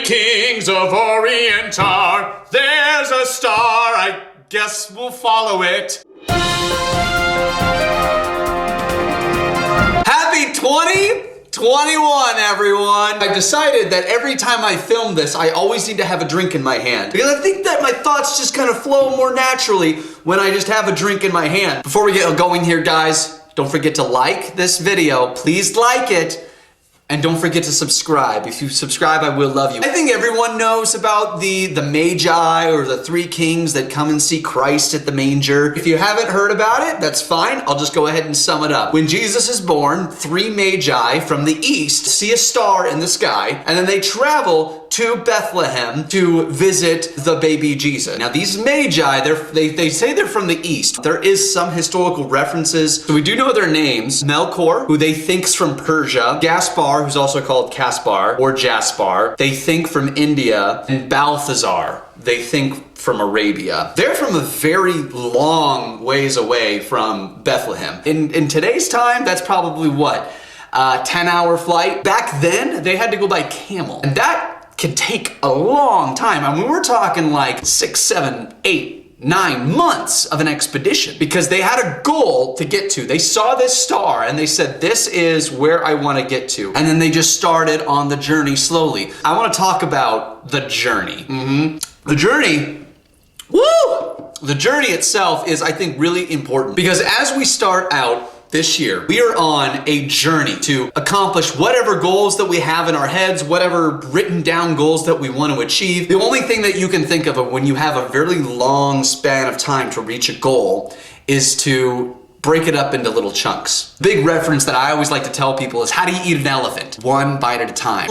kings of Orient are. There's a star, I guess we'll follow it. Happy 2021, everyone! I've decided that every time I film this, I always need to have a drink in my hand. Because I think that my thoughts just kind of flow more naturally when I just have a drink in my hand. Before we get going here, guys, don't forget to like this video. Please like it. And don't forget to subscribe. If you subscribe, I will love you. I think everyone knows about the Magi or the three kings that come and see Christ at the manger. If you haven't heard about it, that's fine. I'll just go ahead and sum it up. When Jesus is born, three Magi from the east see a star in the sky, and then they travel to Bethlehem to visit the baby Jesus. Now these Magi, they say they're from the east. There is some historical references. So we do know their names. Melchior, who they think's from Persia. Gaspar, who's also called Caspar or Jaspar, they think from India. And Balthazar, they think from Arabia. They're from a very long ways away from Bethlehem. In today's time, that's probably what? 10-hour flight. Back then, they had to go by camel. And that can take a long time. I mean, we're talking like 6, 7, 8, 9 months of an expedition because they had a goal to get to. They saw this star and they said, this is where I want to get to. And then they just started on the journey slowly. I want to talk about the journey. The journey, woo! The journey itself is, I think, really important because as we start out this year, we are on a journey to accomplish whatever goals that we have in our heads, whatever written down goals that we want to achieve. The only thing that you can think of when you have a very long span of time to reach a goal is to break it up into little chunks. Big reference that I always like to tell people is, how do you eat an elephant? One bite at a time.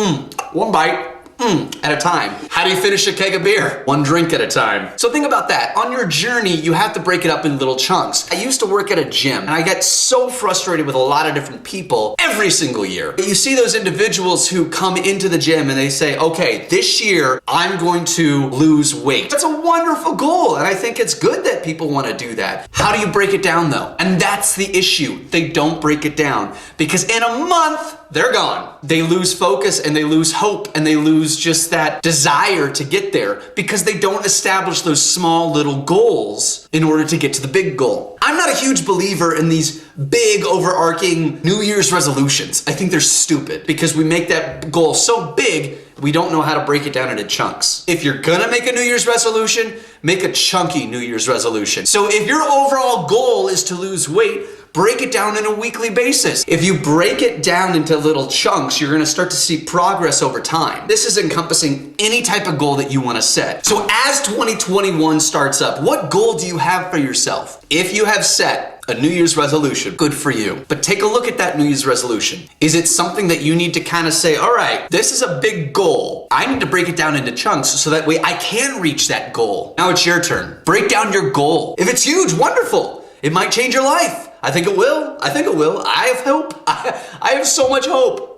One bite. At a time. How do you finish a keg of beer? One drink at a time. So think about that. On your journey, you have to break it up in little chunks. I used to work at a gym and I get so frustrated with a lot of different people every single year. You see those individuals who come into the gym and they say, okay, this year I'm going to lose weight. That's a wonderful goal and I think it's good that people want to do that. How do you break it down though? And that's the issue. They don't break it down because in a month, they're gone. They lose focus and they lose hope and they lose just that desire to get there because they don't establish those small little goals in order to get to the big goal. I'm not a huge believer in these big overarching New Year's resolutions. I think they're stupid because we make that goal so big we don't know how to break it down into chunks. If you're gonna make a New Year's resolution, make a chunky New Year's resolution. So if your overall goal is to lose weight, break it down on a weekly basis. If you break it down into little chunks, you're gonna start to see progress over time. This is encompassing any type of goal that you wanna set. So as 2021 starts up, what goal do you have for yourself? If you have set a New Year's resolution, good for you. But take a look at that New Year's resolution. Is it something that you need to kind of say, all right, this is a big goal. I need to break it down into chunks so that way I can reach that goal. Now it's your turn. Break down your goal. If it's huge, wonderful. It might change your life. I think it will. I think it will. I have hope. I have so much hope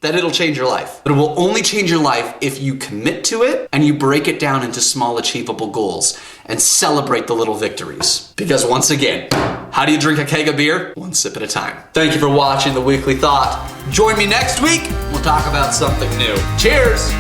that it'll change your life. But it will only change your life if you commit to it and you break it down into small achievable goals and celebrate the little victories. Because once again, how do you drink a keg of beer? One sip at a time. Thank you for watching The Weekly Thought. Join me next week. We'll talk about something new. Cheers.